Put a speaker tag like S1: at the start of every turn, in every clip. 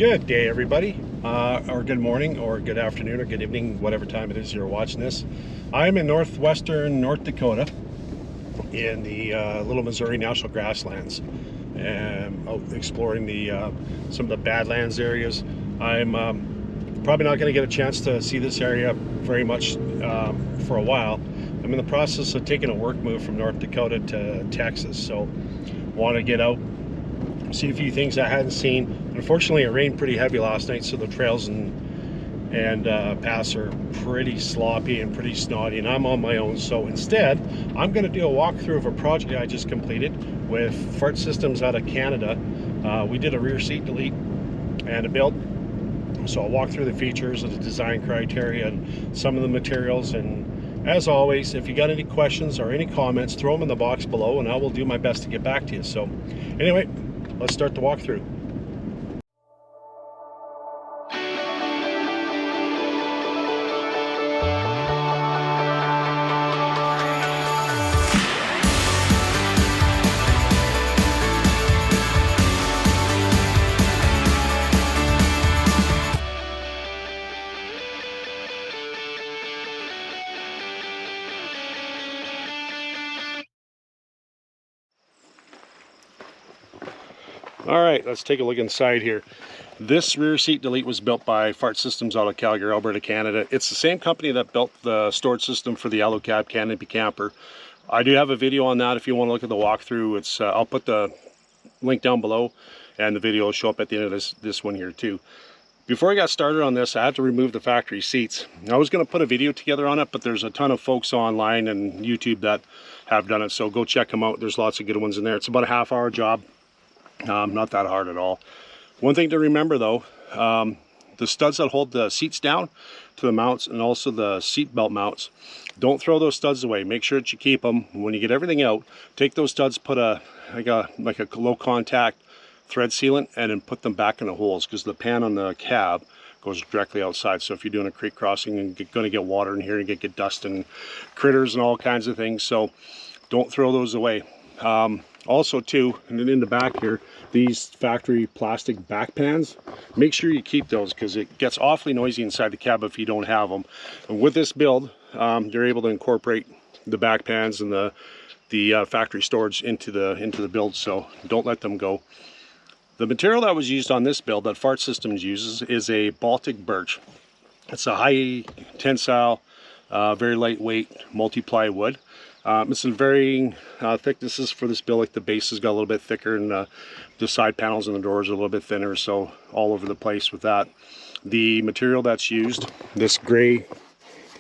S1: Good day, everybody, or good morning, or good afternoon, or good evening, whatever time it is you're watching this. I'm in northwestern North Dakota in the Little Missouri National Grasslands, and out exploring the some of the Badlands areas. I'm probably not going to get a chance to see this area very much for a while. I'm in the process of taking a work move from North Dakota to Texas, so want to get out, see a few things I hadn't seen. Unfortunately, it rained pretty heavy last night, so the trails and paths are pretty sloppy and pretty snotty, and I'm on my own. So instead, I'm going to do a walkthrough of a project I just completed with Farht Systems out of Canada. We did a rear seat delete and a build, so I'll walk through the features of the design criteria and some of the materials. And as always, if you got any questions or any comments, throw them in the box below and I will do my best to get back to you. So anyway, let's start the walkthrough. All right, let's take a look inside here. This rear seat delete was built by Farht Systems out of Calgary, Alberta, Canada. It's the same company that built the storage system for the AluCab Canopy Camper. I do have a video on that if you want to look at the walkthrough. It's I'll put the link down below, and the video will show up at the end of this one here too. Before I got started on this, I had to remove the factory seats. I was going to put a video together on it, but there's a ton of folks online and YouTube that have done it, so go check them out. There's lots of good ones in there. It's about a half-hour job. Not that hard at all. One thing to remember though, the studs that hold the seats down to the mounts and also the seat belt mounts, don't throw those studs away. Make sure that you keep them. When you get everything out, take those studs, put like a low contact thread sealant, and then put them back in the holes, because the pan on the cab goes directly outside. So if you're doing a creek crossing and you're going to get water in here and get dust and critters and all kinds of things, so don't throw those away. Also too, and then in the back here, these factory plastic back pans, make sure you keep those, because it gets awfully noisy inside the cab if you don't have them. And with this build, they're able to incorporate the back pans and the factory storage into the build, so don't let them go. The material that was used on this build that Farht Systems uses is a Baltic birch. It's a high tensile, very lightweight multi-ply wood. It's in varying thicknesses for this build. Like the base has got a little bit thicker, and the side panels and the doors are a little bit thinner, so all over the place with that. The material that's used, this gray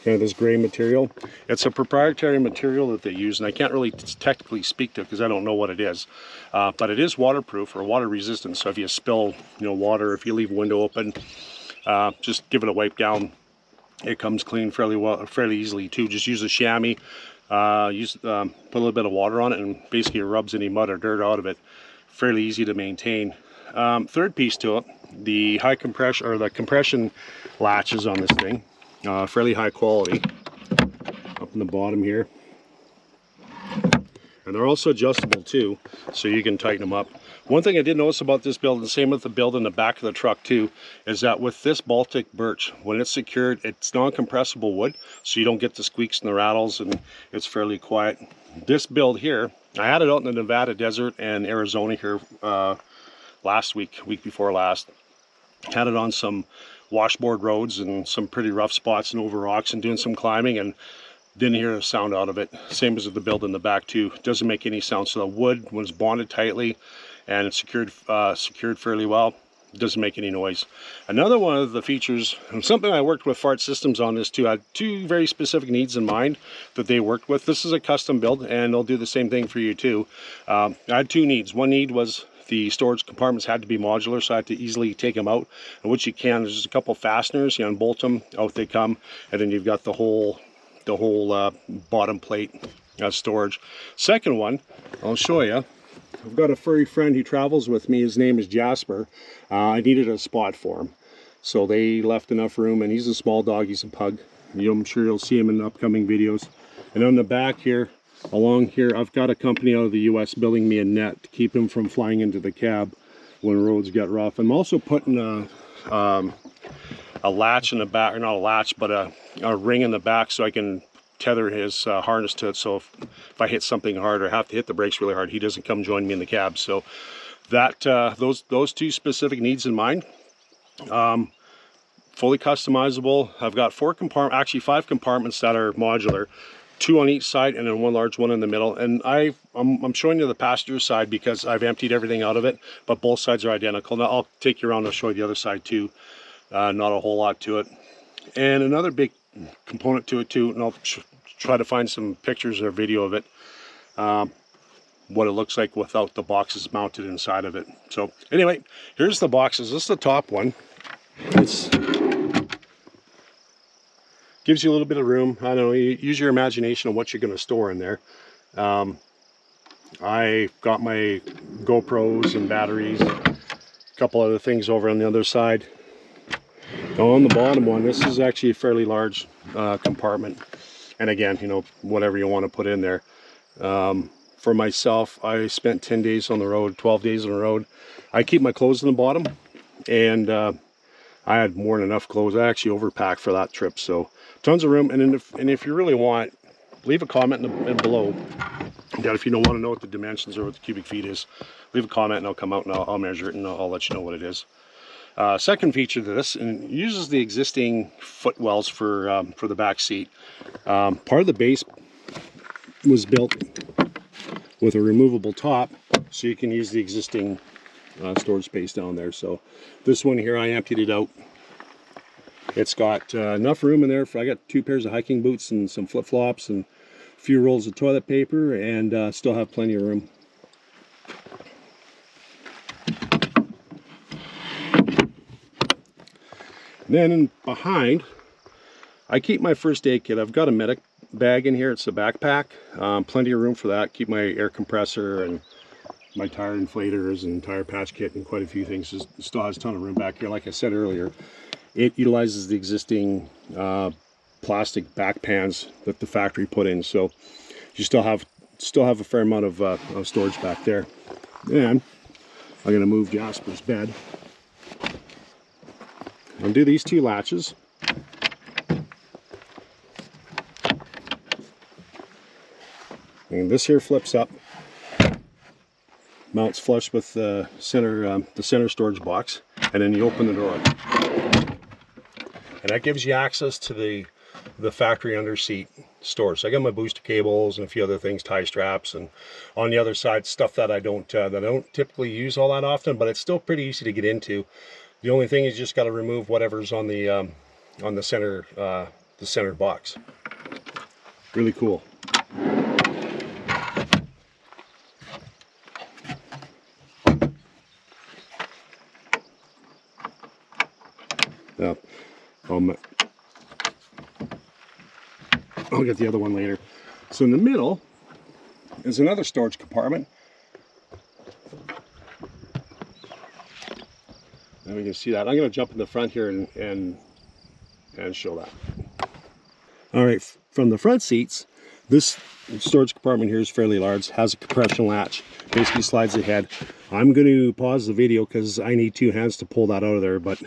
S1: material, it's a proprietary material that they use, and I can't really technically speak to it because I don't know what it is, but it is waterproof or water resistant. So if you spill water, if you leave a window open, just give it a wipe down. It comes clean fairly easily too. Just use a chamois. Put a little bit of water on it, and basically it rubs any mud or dirt out of it. Fairly easy to maintain. Third piece to it, the high compression, or the compression latches on this thing, fairly high quality, up in the bottom here, and they're also adjustable too, so you can tighten them up. One thing I did notice about this build, and same with the build in the back of the truck too, is that with this Baltic birch, when it's secured, it's non-compressible wood, so you don't get the squeaks and the rattles, and it's fairly quiet. This build here, I had it out in the Nevada desert and Arizona here week before last. Had it on some washboard roads and some pretty rough spots and over rocks and doing some climbing, and didn't hear a sound out of it. Same as with the build in the back too. It doesn't make any sound. So the wood was bonded tightly and it's secured fairly well. It doesn't make any noise. Another one of the features, and something I worked with Farht Systems on this too, I had two very specific needs in mind that they worked with. This is a custom build, and they'll do the same thing for you too. I had two needs. One need was the storage compartments had to be modular, so I had to easily take them out, and which you can. There's just a couple fasteners, you unbolt them, out they come, and then you've got the whole bottom plate storage. Second one, I'll show you. I've got a furry friend who travels with me. His name is Jasper. I needed a spot for him, so they left enough room, and he's a small dog. He's a pug. I'm sure you'll see him in upcoming videos. And on the back here, along here, I've got a company out of the US building me a net to keep him from flying into the cab. when roads get rough. I'm also putting a latch in the back, or not a latch, but a ring in the back so I can tether his harness to it. So if I hit something hard or have to hit the brakes really hard, he doesn't come join me in the cab. So that those two specific needs in mind. Fully customizable. I've got 5 compartments that are modular, 2 on each side and then 1 large one in the middle. And I'm showing you the passenger side because I've emptied everything out of it, but both sides are identical. Now I'll take you around and show you the other side too. Not a whole lot to it. And another big component to it too, and I'll try to find some pictures or video of it, what it looks like without the boxes mounted inside of it. So anyway, here's the boxes. This is the top one. It's gives you a little bit of room. I don't know, you use your imagination on what you're going to store in there. I got my GoPros and batteries, a couple other things over on the other side. On the bottom one, this is actually a fairly large compartment, and again, you know, whatever you want to put in there. For myself, I spent 10 days on the road, 12 days on the road. I keep my clothes in the bottom, and I had more than enough clothes. I actually overpacked for that trip, so tons of room. And if you really want, leave a comment in below that if you don't want to know what the dimensions or what the cubic feet is, leave a comment and I'll come out and I'll measure it and I'll let you know what it is. Second feature to this, and it uses the existing footwells for the back seat. Part of the base was built with a removable top, so you can use the existing storage space down there. So this one here, I emptied it out. It's got enough room in there for, I got 2 pairs of hiking boots and some flip-flops and a few rolls of toilet paper, and still have plenty of room. Then behind, I keep my first aid kit. I've got a medic bag in here. It's a backpack. Plenty of room for that. Keep my air compressor and my tire inflators and tire patch kit and quite a few things. It still has a ton of room back here. Like I said earlier, it utilizes the existing plastic back pans that the factory put in, so you still have a fair amount of storage back there. And I'm going to move Jasper's bed. Undo these 2 latches. And this here flips up, mounts flush with the center storage box, and then you open the door. And that gives you access to the factory under seat storage. So I got my booster cables and a few other things, tie straps, and on the other side stuff that I don't typically use all that often, but it's still pretty easy to get into. The only thing is you just got to remove whatever's on the center box. Really cool. Now, I'll get the other one later. So in the middle is another storage compartment. And we can see that. I'm going to jump in the front here and show that. All right, from the front seats, this storage compartment here is fairly large, has a compression latch, basically slides ahead. I'm going to pause the video because I need 2 hands to pull that out of there, but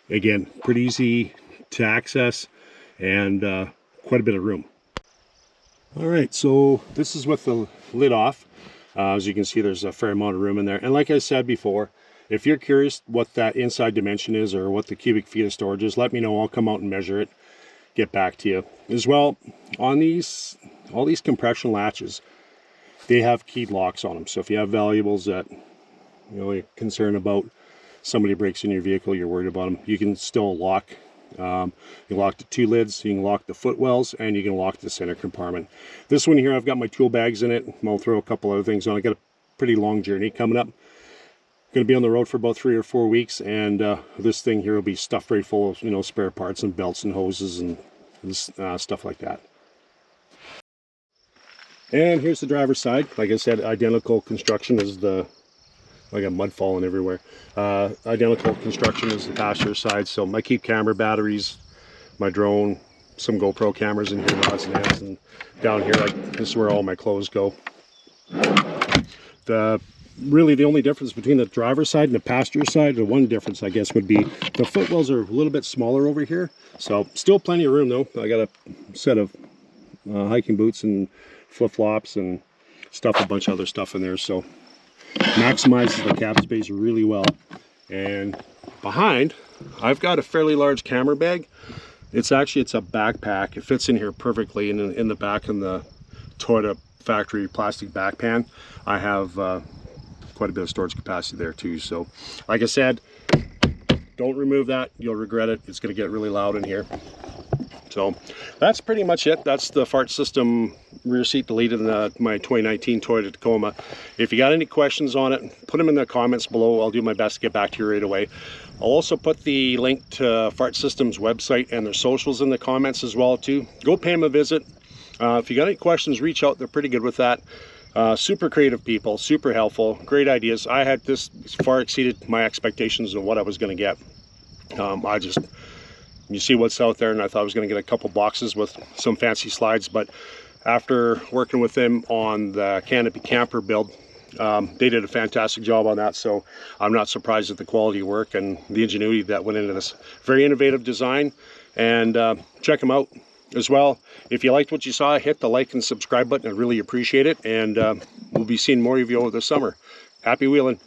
S1: again, pretty easy to access and quite a bit of room. All right, so this is with the lid off. As you can see, there's a fair amount of room in there. And like I said before, if you're curious what that inside dimension is or what the cubic feet of storage is, let me know. I'll come out and measure it, get back to you. As well, on all these compression latches, they have keyed locks on them. So if you have valuables that you're concerned about, somebody breaks in your vehicle, you're worried about them, you can still lock. You can lock the 2 lids, you can lock the footwells, and you can lock the center compartment. This one here, I've got my tool bags in it. I'll throw a couple other things on. I got a pretty long journey coming up. Going to be on the road for about 3 or 4 weeks, and this thing here will be stuffed right full of spare parts and belts and hoses and stuff like that. And here's the driver's side. Like I said, identical construction as the, I got mud falling everywhere. Identical construction as the passenger side. So my keep camera batteries, my drone, some GoPro cameras in here, rods and ends, and down here, like this is where all my clothes go. The Really the only difference between the driver's side and the passenger side, the one difference I guess would be the footwells are a little bit smaller over here. So still plenty of room though. I got a set of hiking boots and flip-flops and stuff, a bunch of other stuff in there, so maximizes the cab space really well. And behind, I've got a fairly large camera bag. It's a backpack. It fits in here perfectly. In the back in the Toyota factory plastic back pan, I have quite a bit of storage capacity there too. So like I said, don't remove that, you'll regret it. It's going to get really loud in here. So that's pretty much it. That's the Farht System rear seat deleted in my 2019 Toyota Tacoma. If you got any questions on it, put them in the comments below. I'll do my best to get back to you right away. I'll also put the link to Farht Systems website and their socials in the comments as well too. Go pay them a visit. If you got any questions, reach out. They're pretty good with that. Super creative people, super helpful, great ideas. I had this far exceeded my expectations of what I was going to get. You see what's out there, and I thought I was going to get a couple boxes with some fancy slides, but after working with them on the Canopy Camper build, they did a fantastic job on that, so I'm not surprised at the quality of work and the ingenuity that went into this. Very innovative design, and check them out as well. If you liked what you saw, hit the like and subscribe button. I really appreciate it, and we'll be seeing more of you over the summer. Happy wheeling.